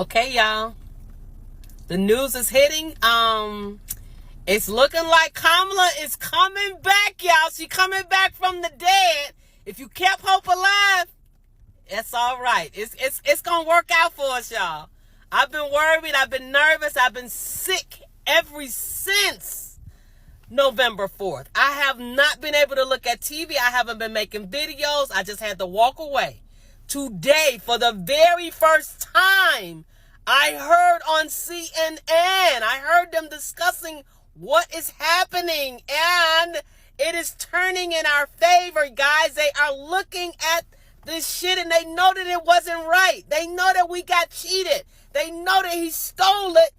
Okay, y'all. The news is hitting. It's looking like Kamala is coming back, y'all. She coming back from the dead. If you kept hope alive, it's all right. It's gonna work out for us, y'all. I've been worried. I've been nervous. I've been sick ever since November 4th. I have not been able to look at TV. I haven't been making videos. I just had to walk away. Today, for the very first time, I heard on CNN, I heard them discussing what is happening, and it is turning in our favor, guys. They are looking at this shit and they know that it wasn't right. They know that we got cheated. They know that he stole it,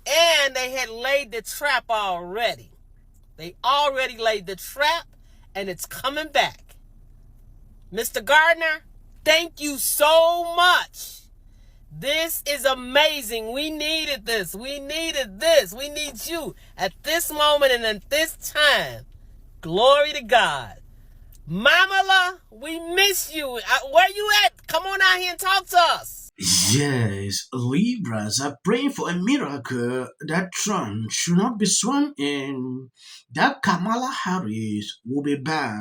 and they had laid the trap already. They already laid the trap, and it's coming back. Mr. Gardner, thank you so much. This is amazing. We needed this. We needed this. We need you at this moment and at this time. Glory to God. Mamala, we miss you. Where you at? Come on out here and talk to us. Yes, Libras are praying for a miracle that Trump should not be sworn in, that Kamala Harris will be back.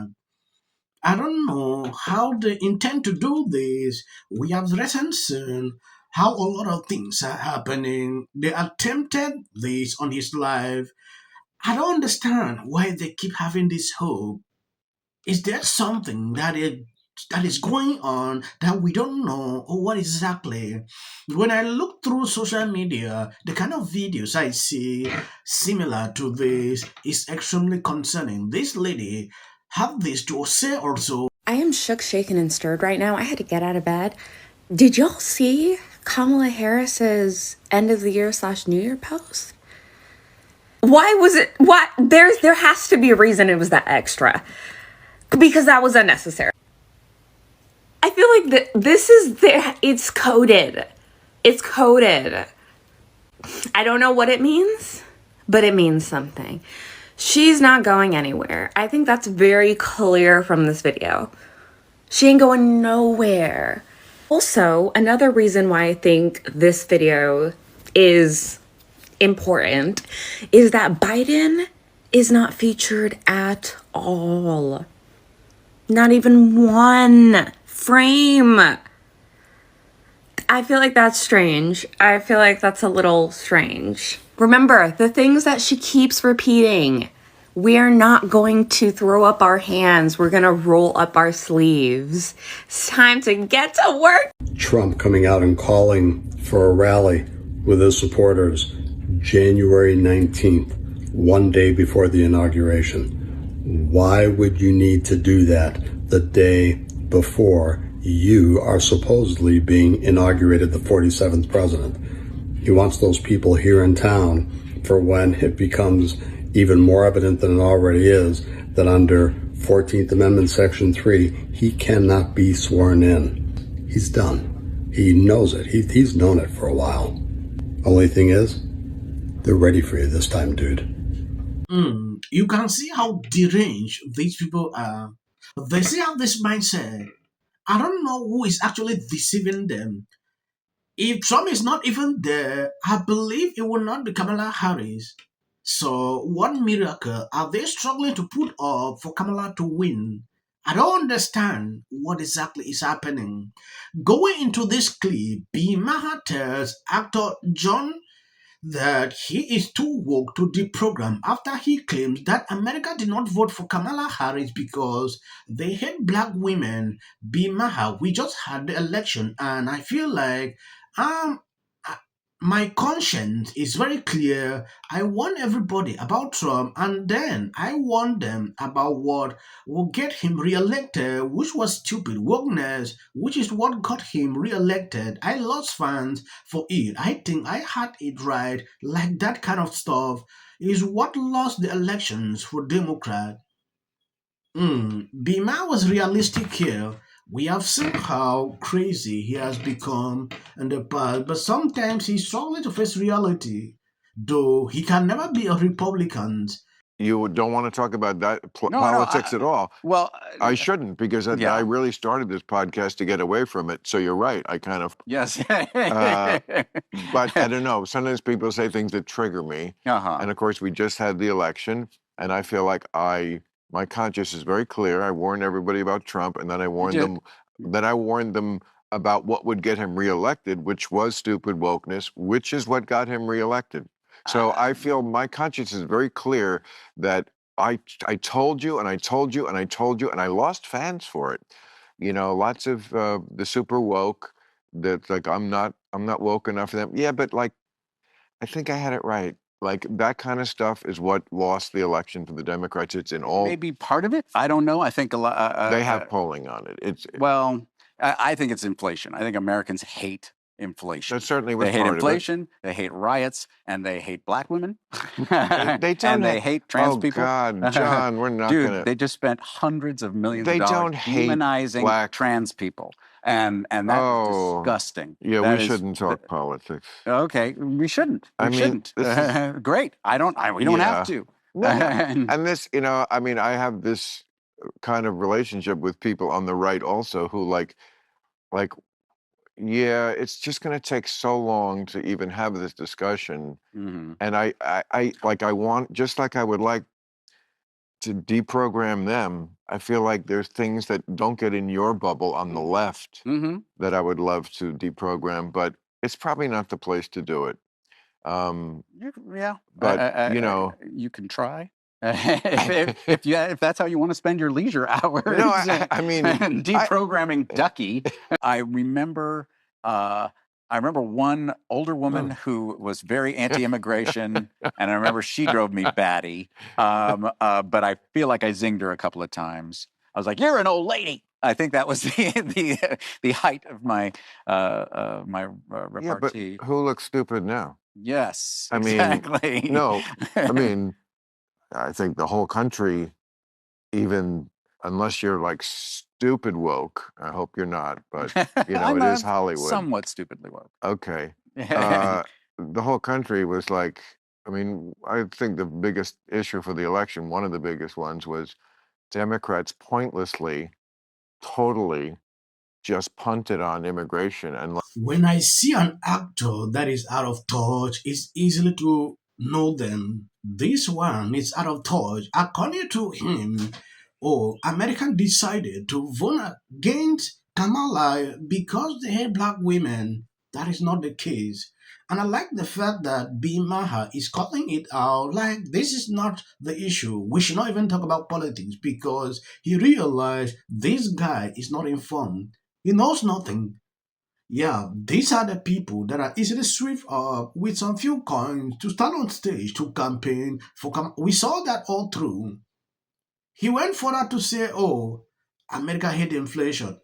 I don't know how they intend to do this. We have recently seen how a lot of things are happening. They attempted this on his life. I don't understand why they keep having this hope. Is there something that is going on that we don't know, or what exactly? When I look through social media, the kind of videos I see similar to this is extremely concerning. This lady have this to say also. I am shook, shaken, and stirred right now. I had to get out of bed. Did y'all see Kamala Harris's end of the year / New Year post? Why was it? What? There has to be a reason it was that extra, because that was unnecessary. I feel like this is there. It's coded. It's coded. I don't know what it means, but it means something. She's not going anywhere. I think that's very clear from this video. She ain't going nowhere. Also, another reason why I think this video is important is that Biden is not featured at all. Not even one frame. I feel like that's strange. I feel like that's a little strange. Remember, the things that she keeps repeating. We are not going to throw up our hands. We're going to roll up our sleeves. It's time to get to work. Trump coming out and calling for a rally with his supporters January 19th, one day before the inauguration. Why would you need to do that the day before you are supposedly being inaugurated the 47th president? He wants those people here in town for when it becomes even more evident than it already is that under 14th Amendment Section 3, he cannot be sworn in. He's done. He knows it. He's known it for a while. Only thing is, they're ready for you this time, dude. You can see how deranged these people are. They still have this mindset. I don't know who is actually deceiving them. If Trump is not even there, I believe it will not be Kamala Harris. So, what miracle are they struggling to put up for Kamala to win? I don't understand what exactly is happening. Going into this clip, Maher tells actor Jon that he is too woke to deprogram after he claims that America did not vote for Kamala Harris because they hate black women. Maher, we just had the election, and I feel like um my conscience is very clear. I warn everybody about Trump, and then I warn them about what will get him reelected, which was stupid wokeness, which is what got him reelected. I lost fans for it. I think I had it right. Like that kind of stuff is what lost the elections for Democrat. Bima was realistic here. We have seen how crazy he has become in the past, but sometimes he's struggling to face reality. Though he can never be a Republican, You don't want to talk about that No, politics at all. Well, I shouldn't, because I yeah. really started this podcast to get away from it. So you're right. I kind of, Yes. but I don't know. Sometimes people say things that trigger me. Uh-huh. And of course, we just had the election, and I feel like my conscience is very clear. I warned everybody about Trump, and then I warned did. them about what would get him reelected, which was stupid wokeness, which is what got him reelected. So I feel my conscience is very clear that I told you and I told you and I told you, and I lost fans for it. You know, lots of the super woke that like I'm not woke enough for them. Yeah, but like I think I had it right. Like that kind of stuff is what lost the election for the Democrats. It's in all. Maybe part of it. I don't know. I think a lot. They have polling on it. It's Well, I think it's inflation. I think Americans hate inflation. that certainly was They hate part of it. inflation. They hate riots, and they hate black women. They don't and they hate trans oh people. God, John, we're not Dude, gonna. they just spent hundreds of millions They of dollars don't hate demonizing black. trans people, and that is Oh, disgusting. Yeah, That we is- shouldn't talk politics. Okay, we shouldn't. We I mean, shouldn't. this is- Great. We don't have to. No, and this, you know, I mean, I have this kind of relationship with people on the right also who like, yeah, it's just going to take so long to even have this discussion. Mhm. And I want, just like I would like to deprogram them, I feel like there's things that don't get in your bubble on the left Mhm. that I would love to deprogram, but it's probably not the place to do it. Yeah, But, you know, you can try. if that's how you want to spend your leisure hours. No, I mean, deprogramming Ducky. I remember one older woman who was very anti-immigration, and I remember she drove me batty. But I feel like I zinged her a couple of times. I was like, "You're an old lady." I think that was the height of my yeah, repartee. but who looks stupid now? Yes, I mean, exactly. No, I mean, I think the whole country, even unless you're like stupid woke, I hope you're not, but you know, it is Hollywood. Somewhat stupidly woke. Okay. The whole country was like, I mean, I think the biggest issue for the election, one of the biggest ones, was Democrats pointlessly, totally just punted on immigration. And When I see an actor that is out of touch, it's easily to know them. This one is out of touch. According to him, American decided to vote against Kamala because they hate black women. That is not the case. And I like the fact that Maher is calling it out like this is not the issue. We should not even talk about politics because he realized this guy is not informed. He knows nothing. Yeah, these are the people that are easily swept up with some few coins to stand on stage to campaign for. We saw that all through. He went further to say, "Oh, America hate inflation."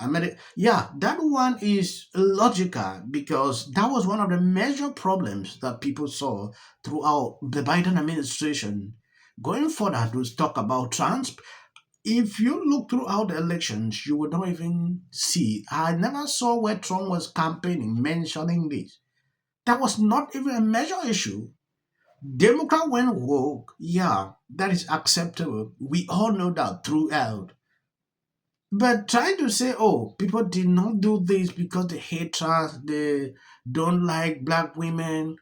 Yeah, that one is logical because that was one of the major problems that people saw throughout the Biden administration. Going further to talk about trans, if you look throughout the elections, you would not even see. I never saw where Trump was campaigning mentioning this. That was not even a major issue. Democrat went woke. Yeah, that is acceptable. We all know that throughout. But trying to say, oh, people did not do this because they hate trans, they don't like black women,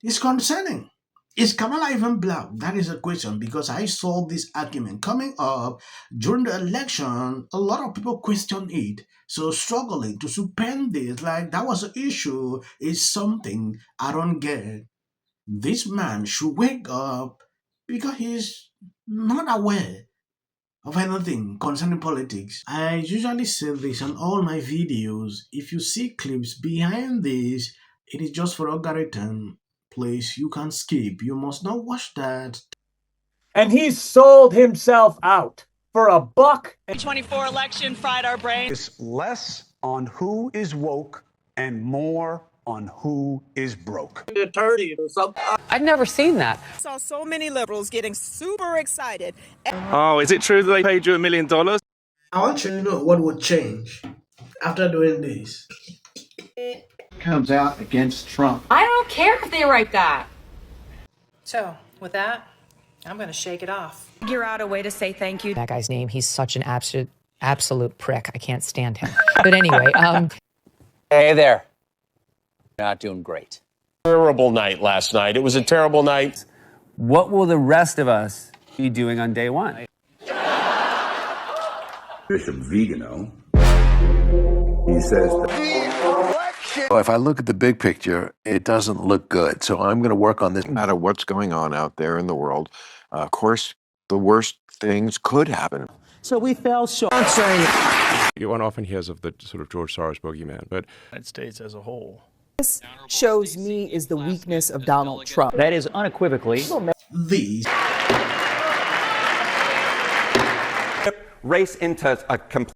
is concerning. Is Kamala even black? That is a question because I saw this argument coming up during the election. A lot of people question it. So struggling to suspend this, like that was an issue, is something I don't get. This man should wake up because he's not aware of anything concerning politics. I usually say this on all my videos. If you see clips behind this, it is just for algorithm. Please, you can skip. You must not watch that. And he's sold himself out for a buck. 2024 election fried our brains. It's less on who is woke and more on who is broke. I'd never seen that. I saw so many liberals getting super excited. Oh, is it true that they paid you $1 million? I want you to know what would change after doing this. Comes out against Trump. I don't care if they write that. So, with that, I'm going to shake it off. Figure out a way to say thank you. That guy's name, he's such an absolute prick. I can't stand him. But anyway, Hey there. Not doing great. Terrible night last night. It was a terrible night. What will the rest of us be doing on day one? Bishop Vigano, he says If I look at the big picture, it doesn't look good. So I'm going to work on this. No matter what's going on out there in the world, of course, the worst things could happen. So we fell short. One often hears of the sort of George Soros boogeyman, but The United States as a whole. This shows me is the weakness of Donald Trump. That is unequivocally These race into a complete